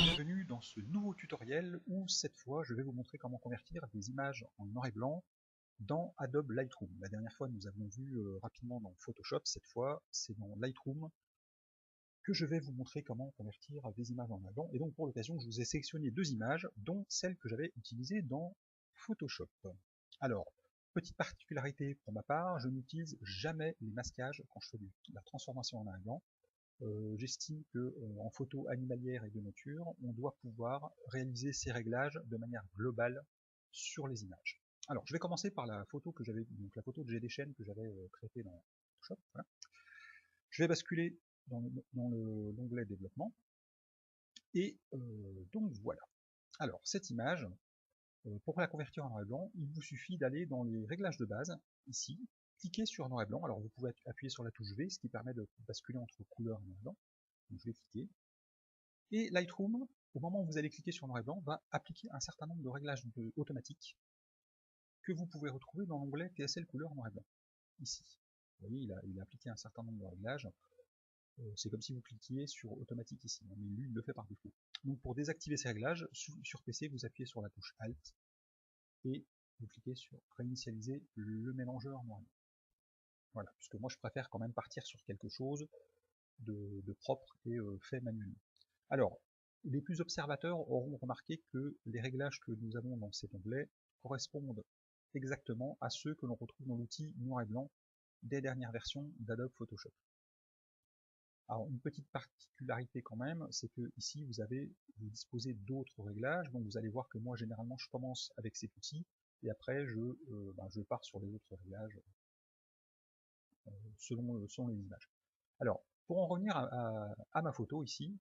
Bienvenue dans ce nouveau tutoriel où cette fois je vais vous montrer comment convertir des images en noir et blanc dans Adobe Lightroom. La dernière fois nous avons vu rapidement dans Photoshop, cette fois c'est dans Lightroom que je vais vous montrer comment convertir des images en noir et blanc. Et donc pour l'occasion je vous ai sélectionné deux images dont celle que j'avais utilisée dans Photoshop. Alors, petite particularité pour ma part, je n'utilise jamais les masquages quand je fais de la transformation en noir et blanc. J'estime que en photo animalière et de nature, on doit pouvoir réaliser ces réglages de manière globale sur les images. Alors, je vais commencer par la photo que j'avais, donc la photo de G des chaînes que j'avais traitée dans Photoshop. Voilà. Je vais basculer dans l'onglet développement et donc voilà. Alors, cette image, pour la convertir en noir et blanc, il vous suffit d'aller dans les réglages de base, ici, cliquer sur noir et blanc. Alors, vous pouvez appuyer sur la touche V, ce qui permet de basculer entre couleur et noir et blanc. Donc, je vais cliquer. Et Lightroom, au moment où vous allez cliquer sur noir et blanc, va appliquer un certain nombre de réglages automatiques que vous pouvez retrouver dans l'onglet TSL couleur noir et blanc, ici. Vous voyez, il a appliqué un certain nombre de réglages. C'est comme si vous cliquiez sur automatique ici, mais lui, il le fait par défaut. Donc pour désactiver ces réglages, sur PC, vous appuyez sur la touche Alt et vous cliquez sur réinitialiser le mélangeur noir et blanc. Voilà, puisque moi je préfère quand même partir sur quelque chose de propre et fait manuellement. Alors, les plus observateurs auront remarqué que les réglages que nous avons dans cet onglet correspondent exactement à ceux que l'on retrouve dans l'outil noir et blanc des dernières versions d'Adobe Photoshop. Alors, une petite particularité quand même, c'est que ici vous disposez d'autres réglages, donc vous allez voir que moi généralement je commence avec cet outil et après je pars sur les autres réglages selon les images. Alors, pour en revenir à ma photo ici,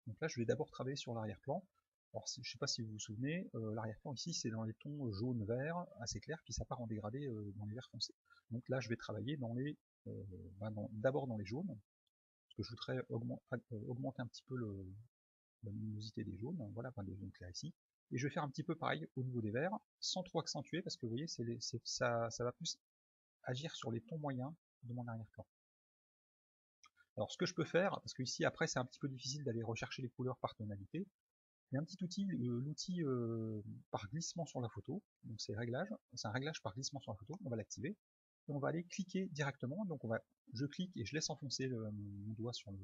donc là je vais d'abord travailler sur l'arrière-plan. Alors je ne sais pas si vous vous souvenez, l'arrière-plan ici c'est dans les tons jaune-vert assez clairs, puis ça part en dégradé dans les verts foncés. Donc là je vais travailler d'abord dans les jaunes, parce que je voudrais augmenter un petit peu la luminosité des jaunes, voilà, des jaunes clairs ici. Et je vais faire un petit peu pareil au niveau des verts, sans trop accentuer, parce que vous voyez, ça va plus agir sur les tons moyens de mon arrière-plan. Alors ce que je peux faire, parce que ici après c'est un petit peu difficile d'aller rechercher les couleurs par tonalité, il y a un petit outil, l'outil par glissement sur la photo, donc c'est un réglage par glissement sur la photo, on va l'activer, et on va aller cliquer directement, donc je clique et je laisse enfoncer mon doigt sur le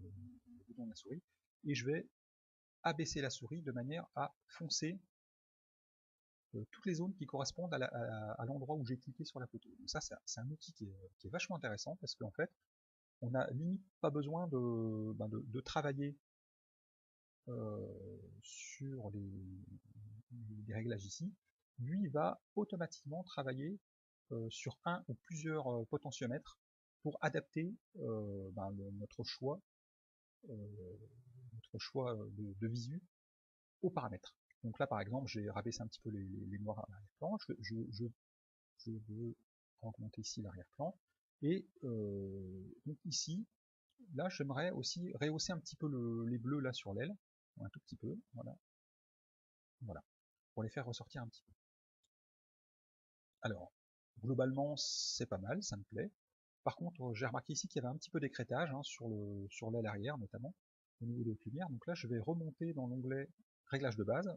bouton de la souris, et je vais abaisser la souris de manière à foncer toutes les zones qui correspondent à l'endroit où j'ai cliqué sur la photo. Donc ça c'est un outil qui est vachement intéressant, parce qu'en fait, on n'a limite pas besoin de travailler sur les réglages ici. Lui il va automatiquement travailler sur un ou plusieurs potentiomètres pour adapter notre choix de visu aux paramètres. Donc là par exemple j'ai rabaissé un petit peu les noirs à l'arrière-plan, je veux augmenter ici l'arrière-plan, et donc ici, là j'aimerais aussi rehausser un petit peu les bleus là sur l'aile, un tout petit peu, voilà, pour les faire ressortir un petit peu. Alors, globalement c'est pas mal, ça me plaît. Par contre, j'ai remarqué ici qu'il y avait un petit peu d'écrêtage sur l'aile arrière notamment, au niveau des lumières. Donc là je vais remonter dans l'onglet réglage de base,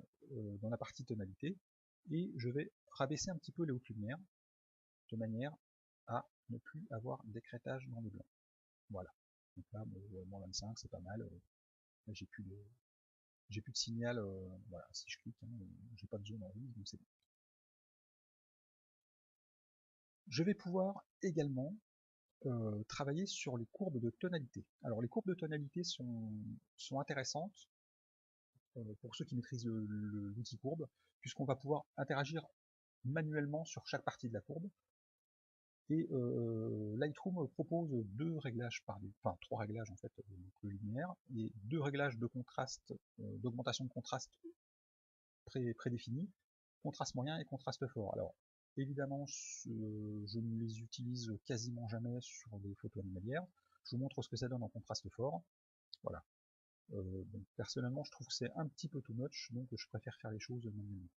dans la partie tonalité, et je vais rabaisser un petit peu les hautes lumières, de manière à ne plus avoir d'écrêtage dans le blanc. Voilà. Donc là, moins 25, c'est pas mal. Là, j'ai plus de signal. Voilà, si je clique, j'ai pas de zone en rouge, donc c'est bon. Je vais pouvoir également travailler sur les courbes de tonalité. Alors les courbes de tonalité sont intéressantes pour ceux qui maîtrisent l'outil courbe, puisqu'on va pouvoir interagir manuellement sur chaque partie de la courbe. Et Lightroom propose trois réglages en fait de lumière, et deux réglages de contraste, d'augmentation de contraste prédéfinis, contraste moyen et contraste fort. Alors évidemment, je ne les utilise quasiment jamais sur des photos animalières. Je vous montre ce que ça donne en contraste fort. Voilà. Donc, personnellement, je trouve que c'est un petit peu too much, donc je préfère faire les choses manuellement.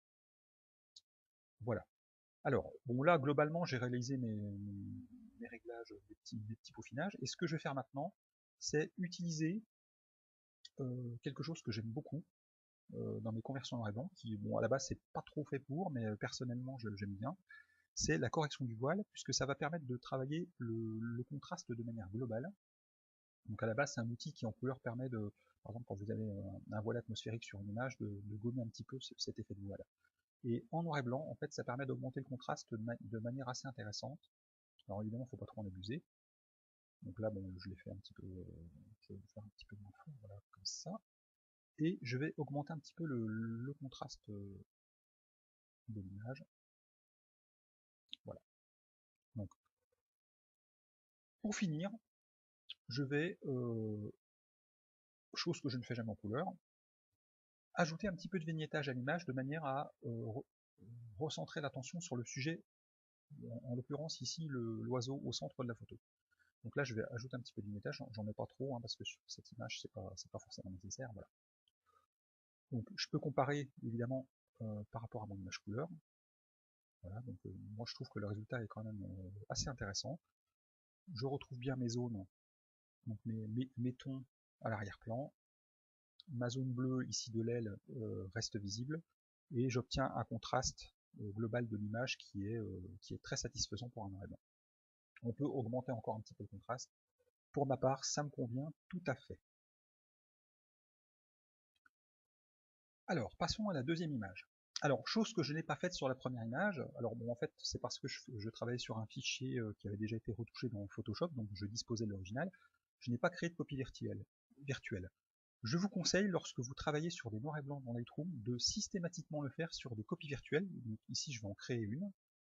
Voilà. Alors, bon là, globalement, j'ai réalisé mes réglages, mes petits peaufinages. Et ce que je vais faire maintenant, c'est utiliser quelque chose que j'aime beaucoup dans mes conversions noir et blanc, qui, bon, à la base, c'est pas trop fait pour, mais personnellement, j'aime bien. C'est la correction du voile, puisque ça va permettre de travailler le contraste de manière globale. Donc à la base, c'est un outil qui en couleur permet de, par exemple, quand vous avez un voile atmosphérique sur une image, de gommer un petit peu cet effet de voile. Et en noir et blanc, en fait, ça permet d'augmenter le contraste de manière assez intéressante. Alors évidemment, il ne faut pas trop en abuser. Donc là, bon, je l'ai fait un petit peu, je vais faire un petit peu moins fort, voilà, comme ça. Et je vais augmenter un petit peu le contraste de l'image. Voilà. Donc, pour finir, je vais, chose que je ne fais jamais en couleur, ajouter un petit peu de vignettage à l'image de manière à recentrer l'attention sur le sujet, en l'occurrence ici l'oiseau au centre de la photo. Donc là je vais ajouter un petit peu de vignettage, j'en ai pas trop hein, parce que sur cette image c'est pas forcément nécessaire. Voilà. Donc je peux comparer évidemment par rapport à mon image couleur. Voilà, donc moi je trouve que le résultat est quand même assez intéressant. Je retrouve bien mes zones, donc mes tons à l'arrière-plan. Ma zone bleue ici de l'aile reste visible et j'obtiens un contraste global de l'image qui est très satisfaisant pour un noir et blanc. On peut augmenter encore un petit peu le contraste. Pour ma part, ça me convient tout à fait. Alors, passons à la deuxième image. Alors, chose que je n'ai pas faite sur la première image, alors bon, en fait, c'est parce que je travaillais sur un fichier qui avait déjà été retouché dans Photoshop, donc je disposais de l'original. Je n'ai pas créé de copie virtuelle. Je vous conseille, lorsque vous travaillez sur des noirs et blancs dans Lightroom, de systématiquement le faire sur des copies virtuelles. Donc ici, je vais en créer une.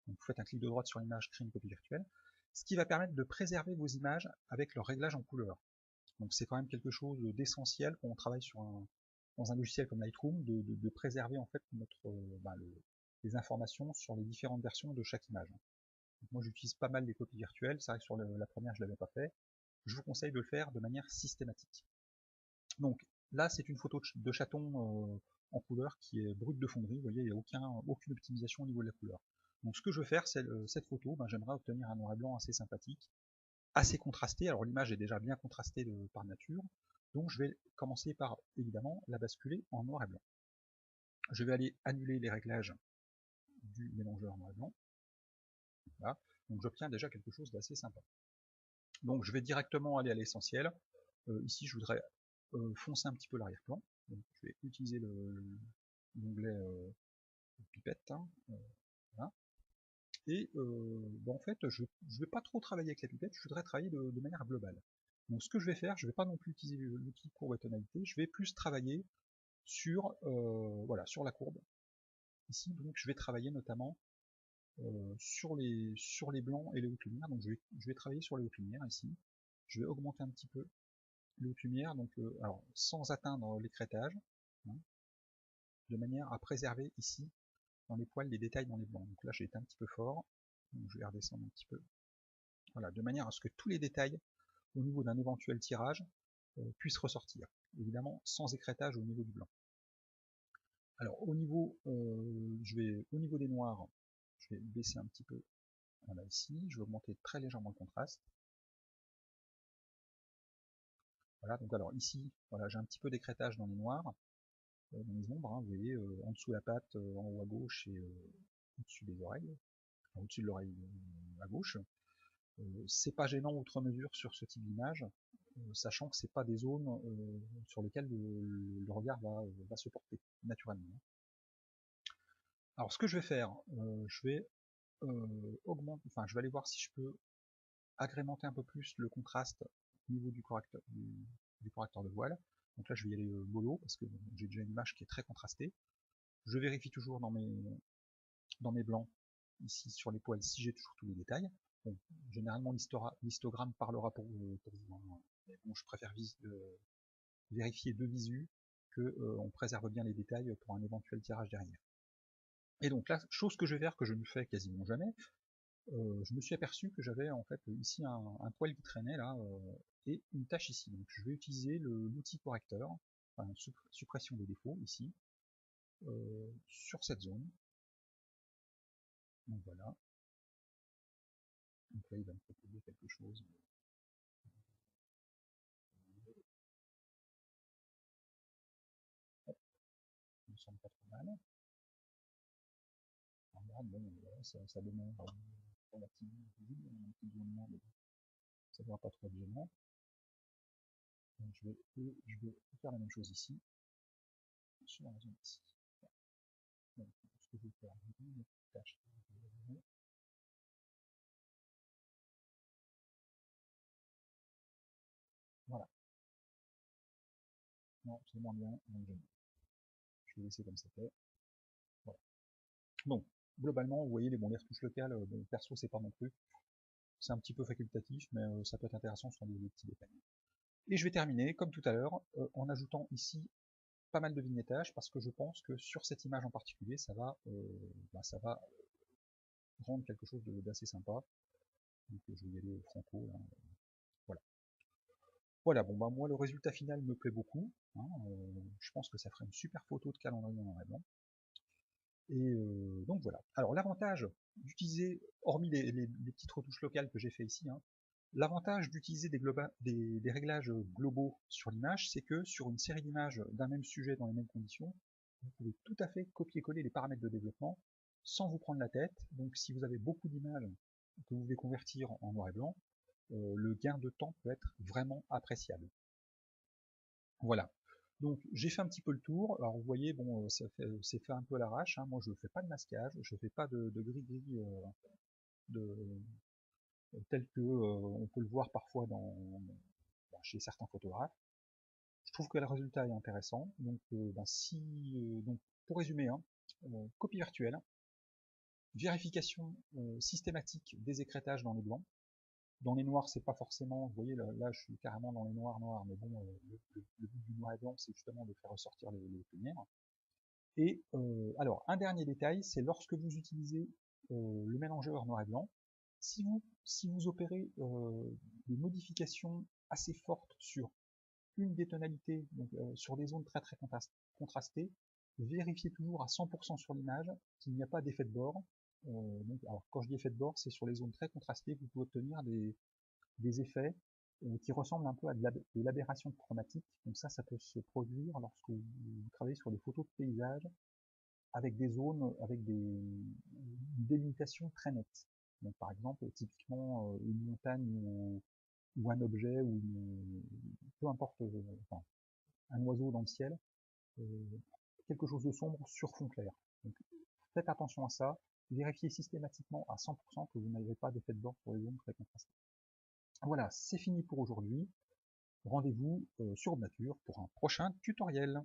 Donc vous faites un clic de droite sur l'image, créer une copie virtuelle. Ce qui va permettre de préserver vos images avec leur réglage en couleur. Donc c'est quand même quelque chose d'essentiel quand on travaille dans un logiciel comme Lightroom, de préserver en fait les informations sur les différentes versions de chaque image. Donc moi j'utilise pas mal les copies virtuelles, c'est vrai que sur la première je l'avais pas fait. Je vous conseille de le faire de manière systématique. Donc là, c'est une photo de chaton en couleur qui est brute de fonderie. Vous voyez, il n'y a aucune optimisation au niveau de la couleur. Donc ce que je veux faire, c'est cette photo, j'aimerais obtenir un noir et blanc assez sympathique, assez contrasté. Alors l'image est déjà bien contrastée par nature, donc je vais commencer par évidemment la basculer en noir et blanc. Je vais aller annuler les réglages du mélangeur noir et blanc. Voilà. Donc j'obtiens déjà quelque chose d'assez sympa. Donc je vais directement aller à l'essentiel. Ici, je voudrais foncer un petit peu l'arrière-plan. Donc je vais utiliser l'onglet pipette. Hein, voilà. Et en fait, je ne vais pas trop travailler avec la pipette, je voudrais travailler de manière globale. Donc ce que je vais faire, je ne vais pas non plus utiliser l'outil courbe et tonalité, je vais plus travailler sur, voilà, sur la courbe. Ici, donc, je vais travailler notamment sur les blancs et les hautes lumières. Donc je vais travailler sur les hautes lumières ici. Je vais augmenter un petit peu les hautes lumières, donc alors sans atteindre l'écrêtage, hein, de manière à préserver ici dans les poils les détails dans les blancs. Donc là j'ai été un petit peu fort, donc je vais redescendre un petit peu. Voilà, de manière à ce que tous les détails au niveau d'un éventuel tirage puissent ressortir. Évidemment sans écrêtage au niveau du blanc. Alors au niveau, au niveau des noirs, je vais baisser un petit peu, voilà, ici, je vais augmenter très légèrement le contraste. Voilà, donc alors ici, voilà, j'ai un petit peu d'écrêtage dans les noirs, dans les ombres, hein, vous voyez, en dessous de la patte, en haut à gauche et au-dessus des oreilles, enfin, au-dessus de l'oreille à gauche. C'est pas gênant outre mesure sur ce type d'image, sachant que c'est pas des zones sur lesquelles le regard va se porter naturellement. Alors ce que je vais faire, je vais augmenter, enfin je vais aller voir si je peux agrémenter un peu plus le contraste au niveau du correcteur de voile. Donc là je vais y aller mollo parce que j'ai déjà une image qui est très contrastée. Je vérifie toujours dans mes blancs, ici sur les poils, si j'ai toujours tous les détails. Bon, généralement l'histogramme parlera pour vous, hein. Mais bon, je préfère vérifier de visu que on préserve bien les détails pour un éventuel tirage derrière. Et donc là, chose que je vais faire, que je ne fais quasiment jamais, je me suis aperçu que j'avais en fait ici un poil qui traînait là, et une tache ici. Donc je vais utiliser l'outil correcteur, enfin suppression des défauts ici, sur cette zone. Donc voilà. Donc là, il va me proposer quelque chose. Hop, ça me semble pas trop mal. On regarde, bon, voilà, ça demeure relativement visible, un petit zoomement, mais ça ne doit pas trop être gênant. Donc je vais faire la même chose ici, sur la zone ici. Donc, ce que je vais faire, je vais mettre une tâche. Voilà. Non, c'est moins bien, donc je vais laisser comme c'était. Voilà. Donc, globalement, vous voyez, les retouches locales, bon, perso, c'est pas mon truc. C'est un petit peu facultatif, mais ça peut être intéressant sur des petits détails. Et je vais terminer, comme tout à l'heure, en ajoutant ici pas mal de vignettage, parce que je pense que sur cette image en particulier, ça va rendre quelque chose d'assez sympa. Donc je vais y aller franco, là. Voilà. Voilà, bon bah moi le résultat final me plaît beaucoup, hein, je pense que ça ferait une super photo de calendrier en noir et blanc. Et donc voilà. Alors l'avantage d'utiliser, hormis les petites retouches locales que j'ai fait ici, hein, l'avantage d'utiliser des réglages globaux sur l'image, c'est que sur une série d'images d'un même sujet dans les mêmes conditions, vous pouvez tout à fait copier-coller les paramètres de développement sans vous prendre la tête. Donc si vous avez beaucoup d'images que vous voulez convertir en noir et blanc, le gain de temps peut être vraiment appréciable. Voilà. Donc j'ai fait un petit peu le tour. Alors vous voyez, bon, c'est fait un peu à l'arrache, hein. Moi je ne fais pas de masquage, je ne fais pas de gris-gris tel que on peut le voir parfois chez certains photographes. Je trouve que le résultat est intéressant. Donc, donc pour résumer, hein, copie virtuelle, vérification systématique des écrétages dans les blancs. Dans les noirs, c'est pas forcément, vous voyez, là je suis carrément dans les noirs, mais bon, le but du noir et blanc, c'est justement de faire ressortir les lumières. Et alors, un dernier détail, c'est lorsque vous utilisez le mélangeur noir et blanc, si vous opérez des modifications assez fortes sur une des tonalités, donc sur des zones très contrastées, vérifiez toujours à 100% sur l'image qu'il n'y a pas d'effet de bord. Donc, alors, quand je dis effet de bord, c'est sur les zones très contrastées, vous pouvez obtenir des effets qui ressemblent un peu à de l'aberration chromatique. Donc ça peut se produire lorsque vous travaillez sur des photos de paysages avec des zones, avec une délimitation très nette. Donc par exemple, typiquement une montagne ou un objet, ou peu importe, enfin, un oiseau dans le ciel, quelque chose de sombre sur fond clair. Donc faites attention à ça, vérifiez systématiquement à 100% que vous n'avez pas d'effet de bord pour les zones très contrastées. Voilà, c'est fini pour aujourd'hui. Rendez-vous sur Nature pour un prochain tutoriel.